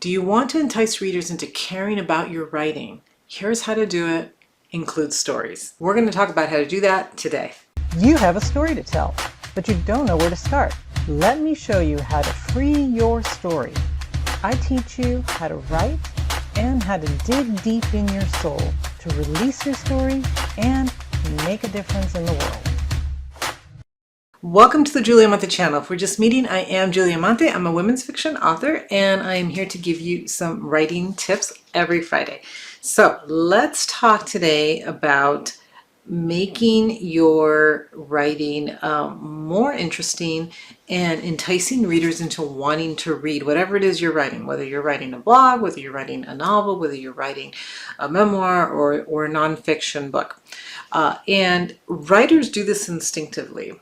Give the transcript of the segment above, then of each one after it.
Do you want to entice readers into caring about your writing? Here's how to do it. Include stories. We're going to talk about how to do that today. You have a story to tell, but you don't know where to start. Let me show you how to free your story. I teach you how to write and how to dig deep in your soul to release your story and make a difference in the world. Welcome to the Julia Monte channel. If we're just meeting, I am Julia Monte. I'm a women's fiction author, and I am here to give you some writing tips every Friday. So let's talk today about making your writing more interesting and enticing readers into wanting to read whatever it is you're writing, whether you're writing a blog, whether you're writing a novel, whether you're writing a memoir or a nonfiction book. And writers do this instinctively.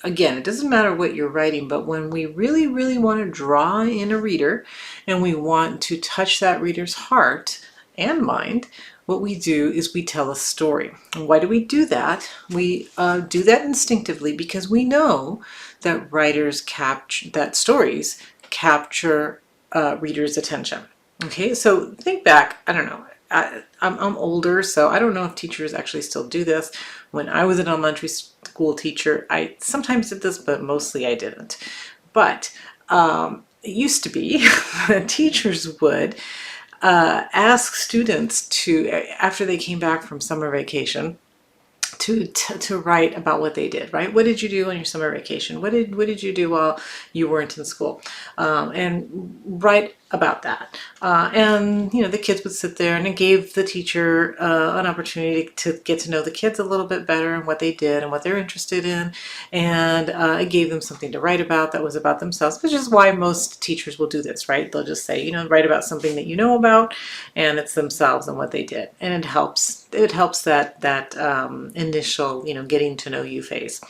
Again, it doesn't matter what you're writing, but when we really, really want to draw in a reader and we want to touch that reader's heart and mind, what we do is we tell a story. And why do we do that? We do that instinctively because we know that stories capture readers' attention. Okay, so think back, I don't know, I'm older, so I don't know if teachers actually still do this. When I was an elementary school teacher, I sometimes did this, but mostly I didn't. But it used to be that teachers would ask students to, after they came back from summer vacation, to write about what they did, right? What did you do on your summer vacation? What did you do while you weren't in school? And write about that. And you know, the kids would sit there, and it gave the teacher an opportunity to get to know the kids a little bit better and what they did and what they're interested in. And it gave them something to write about that was about themselves, which is why most teachers will do this, right? They'll just say, you know, write about something that you know about, and it's themselves and what they did. And it helps that initial, you know, getting to know you phase.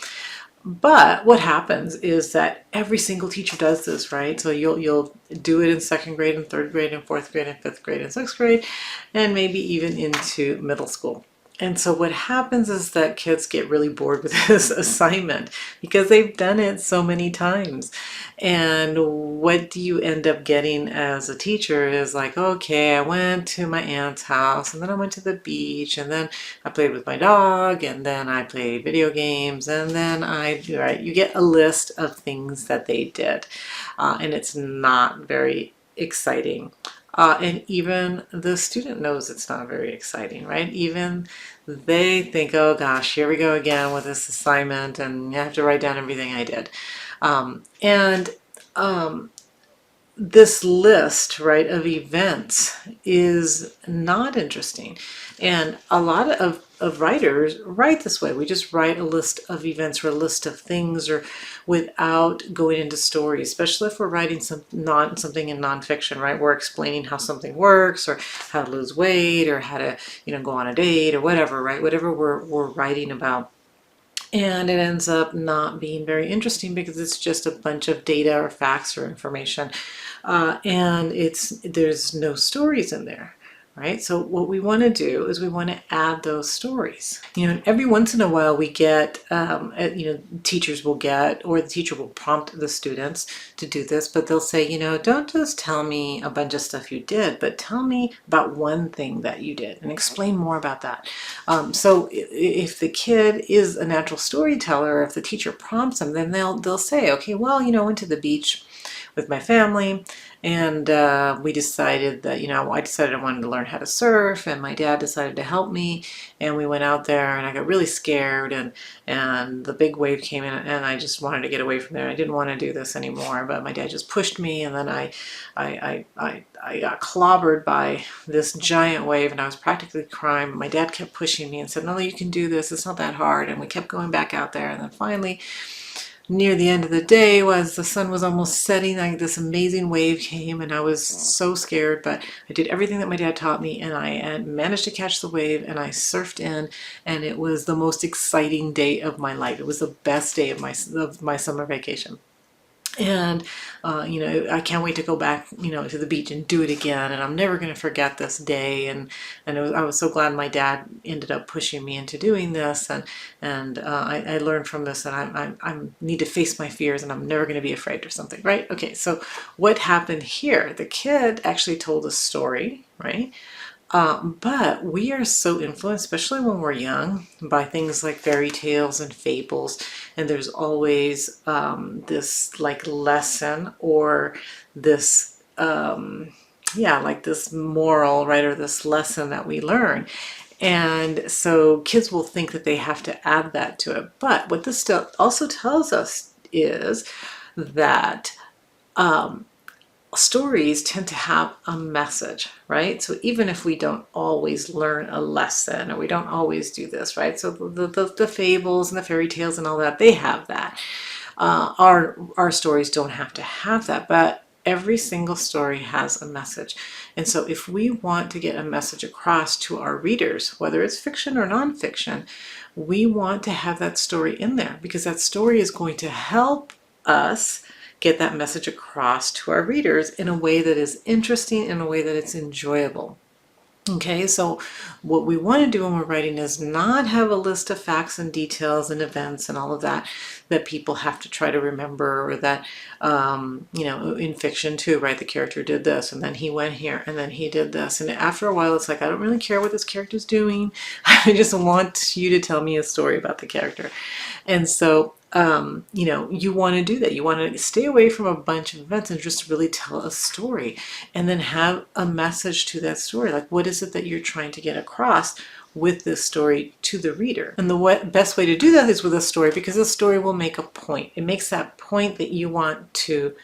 But what happens is that every single teacher does this, right? So you'll do it in second grade and third grade and fourth grade and fifth grade and sixth grade, and maybe even into middle school. And so what happens is that kids get really bored with this assignment because they've done it so many times. And what do you end up getting as a teacher is like, okay, I went to my aunt's house, and then I went to the beach, and then I played with my dog, and then I played video games, and then you get a list of things that they did. And it's not very exciting. And even the student knows it's not very exciting, right? Even they think, oh gosh, here we go again with this assignment, and I have to write down everything I did. This list, right, of events is not interesting. And a lot of writers write this way. We just write a list of events or a list of things, or without going into stories, especially if we're writing something in nonfiction, right? We're explaining how something works, or how to lose weight, or how to, you know, go on a date, or whatever, right? Whatever we're writing about. And it ends up not being very interesting because it's just a bunch of data or facts or information, and there's no stories in there, right? So what we want to do is we want to add those stories. You know, every once in a while we get, teachers will get, or the teacher will prompt the students to do this, but they'll say, you know, don't just tell me a bunch of stuff you did, but tell me about one thing that you did and explain more about that. So if the kid is a natural storyteller, if the teacher prompts them, then they'll say, okay, well, you know, I went to the beach with my family, and we decided that, you know, I decided I wanted to learn how to surf, and my dad decided to help me, and we went out there, and I got really scared, and the big wave came in, and I just wanted to get away from there. I didn't want to do this anymore, but my dad just pushed me, and then I got clobbered by this giant wave, and I was practically crying. But my dad kept pushing me and said, no, you can do this, it's not that hard. And we kept going back out there, and then finally, near the end of the day, as the sun was almost setting, this amazing wave came, and I was so scared, but I did everything that my dad taught me, and I managed to catch the wave, and I surfed in, and it was the most exciting day of my life. It was the best day of my summer vacation. And, I can't wait to go back, to the beach and do it again. And I'm never going to forget this day. And I was so glad my dad ended up pushing me into doing this. And I learned from this that I need to face my fears and I'm never going to be afraid or something, right? Okay, so what happened here? The kid actually told a story, right? But we are so influenced, especially when we're young, by things like fairy tales and fables. And there's always this like lesson or this, like this moral, right? Or this lesson that we learn. And so kids will think that they have to add that to it. But what this also tells us is that stories tend to have a message, right? So even if we don't always learn a lesson or we don't always do this, right? So the fables and the fairy tales and all that, they have that. Our stories don't have to have that, but every single story has a message. And so if we want to get a message across to our readers, whether it's fiction or nonfiction, we want to have that story in there because that story is going to help us get that message across to our readers in a way that is interesting, in a way that it's enjoyable. Okay, so what we want to do when we're writing is not have a list of facts and details and events and all of that people have to try to remember, or that, in fiction too, right? The character did this and then he went here and then he did this. And after a while, it's like, I don't really care what this character's doing. I just want you to tell me a story about the character. And so you want to do that. You want to stay away from a bunch of events and just really tell a story and then have a message to that story. Like, what is it that you're trying to get across with this story to the reader? And the best way to do that is with a story, because a story will make a point. It makes that point that you want to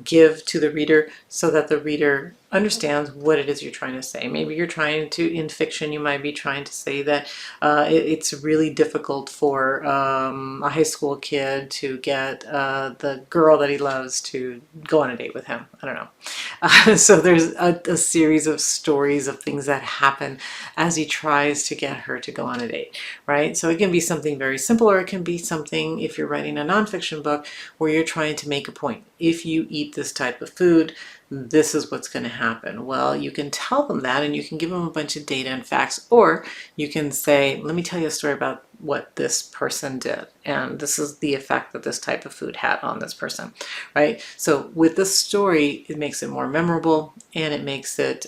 give to the reader so that the reader understands what it is you're trying to say. Maybe you're trying to, in fiction, you might be trying to say that it's really difficult for a high school kid to get the girl that he loves to go on a date with him. I don't know. So there's a series of stories of things that happen as he tries to get her to go on a date, right? So it can be something very simple, or it can be something, if you're writing a nonfiction book, where you're trying to make a point. If you eat this type of food, this is what's going to happen. Well, you can tell them that and you can give them a bunch of data and facts, or you can say, let me tell you a story about what this person did, and this is the effect that this type of food had on this person, right? So with the story, it makes it more memorable and it makes it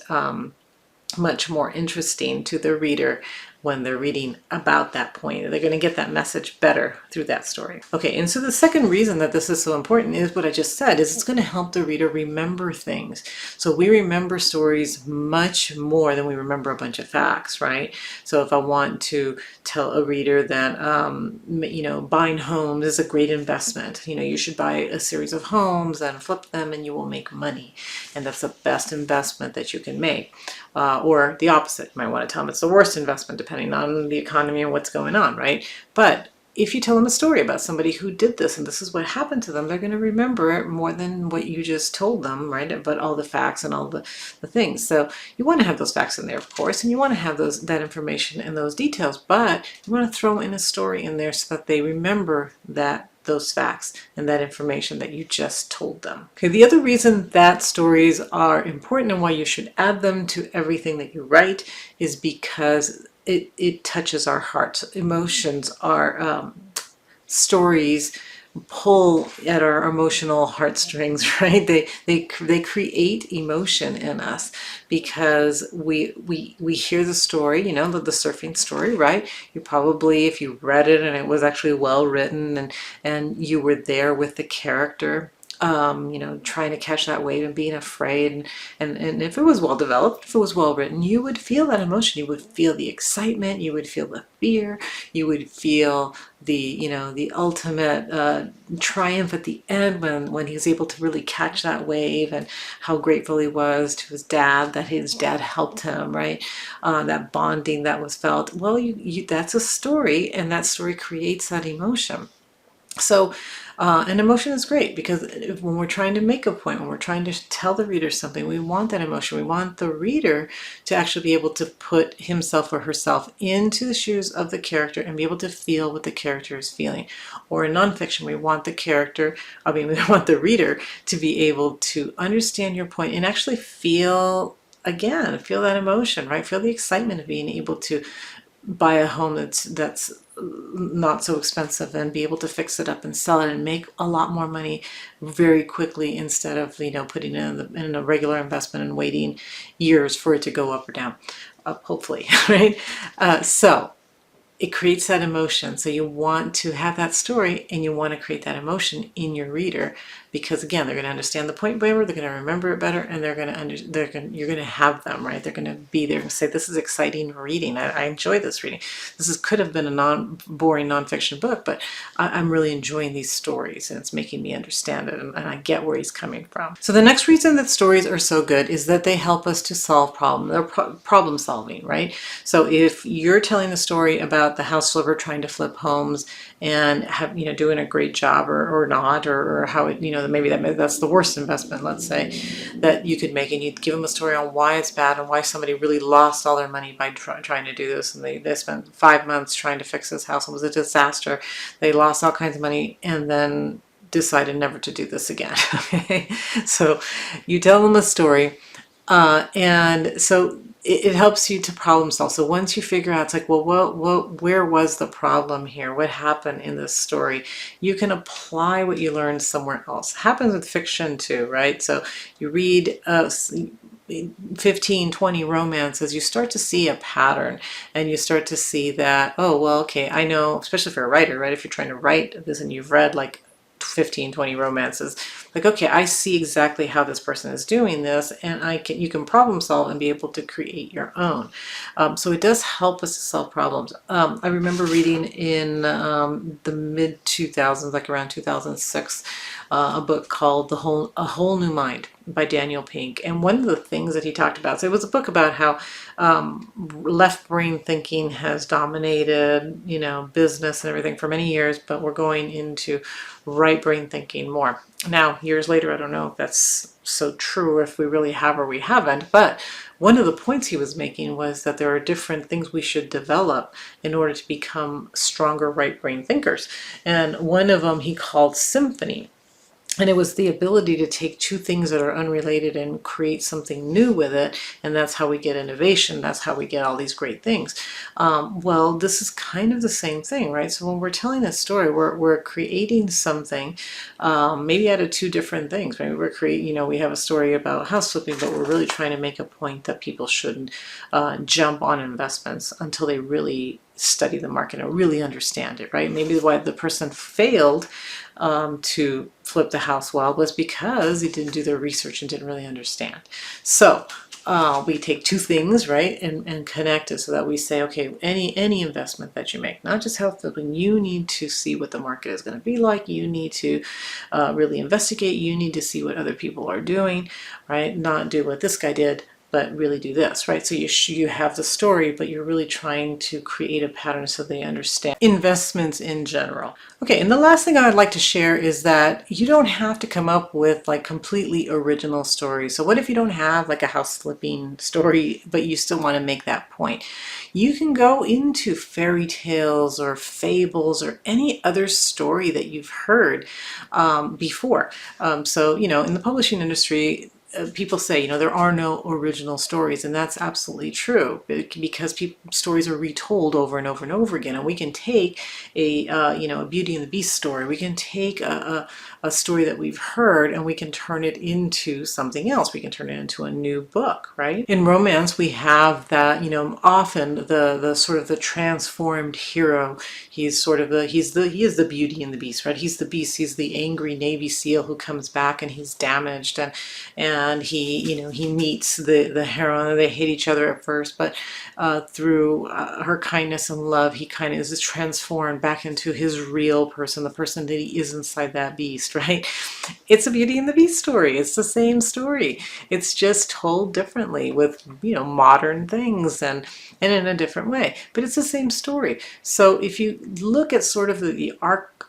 much more interesting to the reader when they're reading about that point. They're going to get that message better through that story. Okay, and so the second reason that this is so important is what I just said, is it's going to help the reader remember things. So we remember stories much more than we remember a bunch of facts, right? So if I want to tell a reader that, buying homes is a great investment, you should buy a series of homes and flip them and you will make money. And that's the best investment that you can make. Or the opposite. You might want to tell them it's the worst investment depending on the economy and what's going on, right? But if you tell them a story about somebody who did this and this is what happened to them, they're going to remember it more than what you just told them, right? But all the facts and all the things. So you want to have those facts in there, of course, and you want to have that information and those details, but you want to throw in a story in there so that they remember those facts and that information that you just told them. Okay, the other reason that stories are important and why you should add them to everything that you write is because it touches our hearts. Emotions are stories pull at our emotional heartstrings, right? They create emotion in us because we hear the story, the surfing story, right? You probably, if you read it and it was actually well written and you were there with the character, trying to catch that wave and being afraid. And if it was well developed, if it was well written, you would feel that emotion. You would feel the excitement. You would feel the fear. You would feel the ultimate triumph at the end when he was able to really catch that wave, and how grateful he was to his dad that his dad helped him, right? That bonding that was felt. Well, that's a story, and that story creates that emotion. So And emotion is great because when we're trying to make a point, when we're trying to tell the reader something, we want that emotion. We want the reader to actually be able to put himself or herself into the shoes of the character and be able to feel what the character is feeling. Or in nonfiction, we want we want the reader to be able to understand your point and actually feel that emotion, right? Feel the excitement of being able to buy a home that's not so expensive and be able to fix it up and sell it and make a lot more money very quickly instead of putting it in a regular investment and waiting years for it to go up or down, hopefully. Right. So it creates that emotion. So you want to have that story and you want to create that emotion in your reader, because again, they're going to understand the point better, they're going to remember it better, and you're going to have them, right? They're going to be there and say, this is exciting reading. I enjoy this reading. Could have been a boring nonfiction book, but I'm really enjoying these stories and it's making me understand it, and I get where he's coming from. So the next reason that stories are so good is that they help us to solve problems. They're problem solving, right? So if you're telling the story about the house flipper trying to flip homes and doing a great job or not, or how it, maybe that's the worst investment, let's say, that you could make, and you give them a story on why it's bad and why somebody really lost all their money by trying to do this, and they spent 5 months trying to fix this house and it was a disaster. They lost all kinds of money and then decided never to do this again. Okay, so you tell them a story, and so it helps you to problem solve. So once you figure out, it's like, well, where was the problem here? What happened in this story? You can apply what you learned somewhere else. It happens with fiction too, right? So you read 15, 20 romances, you start to see a pattern, and you start to see that, oh, well, okay, I know, especially for a writer, right? If you're trying to write this and you've read like 15, 20 romances, like, okay, I see exactly how this person is doing this, and you can problem solve and be able to create your own. So it does help us to solve problems. I remember reading in the mid 2000s, like around 2006, a book called A Whole New Mind by Daniel Pink. And one of the things that he talked about, so it was a book about how left brain thinking has dominated, business and everything for many years, but we're going into right brain thinking more. Now, years later, I don't know if that's so true, if we really have or we haven't, but one of the points he was making was that there are different things we should develop in order to become stronger right brain thinkers. And one of them he called symphony. And it was the ability to take two things that are unrelated and create something new with it. And that's how we get innovation. That's how we get all these great things. Well, this is kind of the same thing, right? So when we're telling a story, we're creating something, maybe out of two different things. Maybe we're creating, we have a story about house flipping, but we're really trying to make a point that people shouldn't jump on investments until they really study the market and really understand it, right? Maybe why the person failed to flip the house well was because he didn't do their research and didn't really understand. So we take two things, right, and connect it so that we say, okay, any investment that you make, not just house flipping, you need to see what the market is going to be like. You need to really investigate. You need to see what other people are doing, right? Not do what this guy did, but really do this, right? So you have the story, but you're really trying to create a pattern so they understand investments in general. Okay, and the last thing I would like to share is that you don't have to come up with like completely original stories. So what if you don't have like a house flipping story, but you still want to make that point? You can go into fairy tales or fables or any other story that you've heard before. So, in the publishing industry, people say, there are no original stories, and that's absolutely true, because stories are retold over and over and over again. And we can take a Beauty and the Beast story, we can take a story that we've heard, and we can turn it into something else. We can turn it into a new book, right? In romance, we have that, often the sort of the transformed hero. He is the Beauty and the Beast, right? He's the Beast. He's the angry Navy SEAL who comes back and he's damaged, and and he meets the heroine. They hate each other at first, but through her kindness and love, he kind of is transformed back into his real person, the person that he is inside that beast, right? It's a Beauty and the Beast story. It's the same story. It's just told differently with, modern things and in a different way. But it's the same story. So if you look at sort of the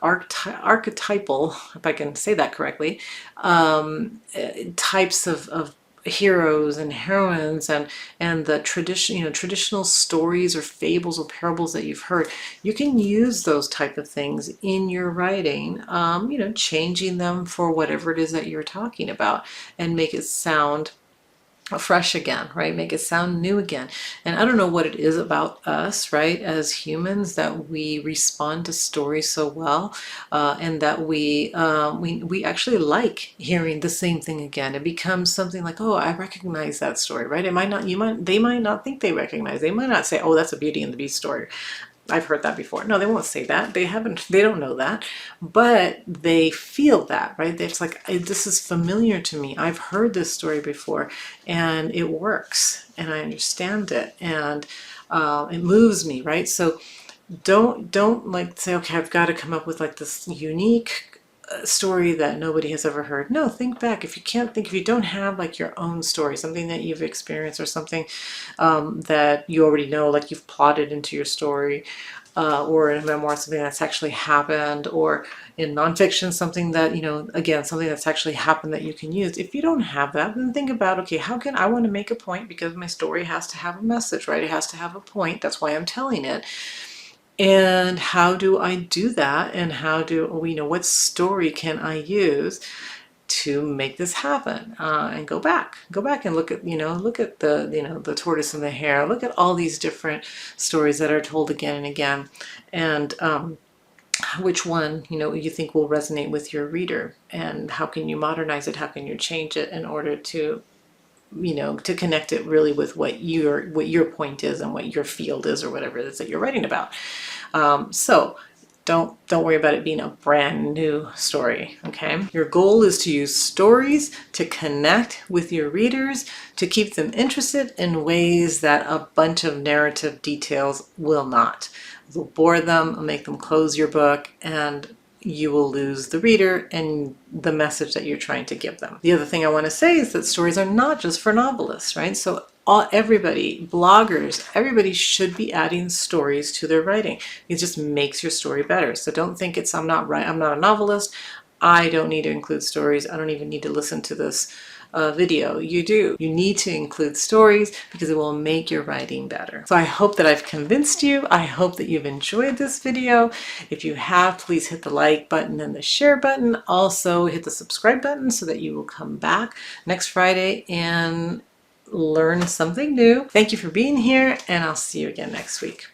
archetypal, if I can say that correctly, types of heroes and heroines and the traditional stories or fables or parables that you've heard, you can use those type of things in your writing, changing them for whatever it is that you're talking about, and make it sound fresh again, right? Make it sound new again. And I don't know what it is about us, right, as humans, that we respond to stories so well, and that we actually like hearing the same thing again. It becomes something like, oh, I recognize that story, right? They might not think they recognize. They might not say, oh, that's a Beauty and the Beast story. I've heard that before. No, they won't say that. They don't know that, but they feel that, right? It's like, this is familiar to me. I've heard this story before, and it works, and I understand it, and it moves me, right? So don't like say, okay, I've got to come up with like this unique story that nobody has ever heard. No, think back. If you don't have like your own story, something that you've experienced, or something that you already know, like you've plotted into your story, or in a memoir, something that's actually happened, or in nonfiction, something that, again, something that's actually happened that you can use. If you don't have that, then think about, okay, how can I want to make a point, because my story has to have a message, right? It has to have a point. That's why I'm telling it. And how do I do that? And how do we know what story can I use to make this happen? And go back and look at the tortoise and the hare. Look at all these different stories that are told again and again, and which one you think will resonate with your reader, and how can you modernize it? How can you change it in order to to connect it really with what your point is and what your field is, or whatever it is that you're writing about. So don't worry about it being a brand new story, okay? Your goal is to use stories to connect with your readers, to keep them interested in ways that a bunch of narrative details will not. They'll bore them, make them close your book, and you will lose the reader and the message that you're trying to give them. The other thing I want to say is that stories are not just for novelists, right? So everybody, bloggers, everybody should be adding stories to their writing. It just makes your story better. So don't think I'm not a novelist, I don't need to include stories, I don't even need to listen to this video. You do. You need to include stories, because it will make your writing better. So I hope that I've convinced you. I hope that you've enjoyed this video. If you have, please hit the like button and the share button. Also hit the subscribe button so that you will come back next Friday and learn something new. Thank you for being here, and I'll see you again next week.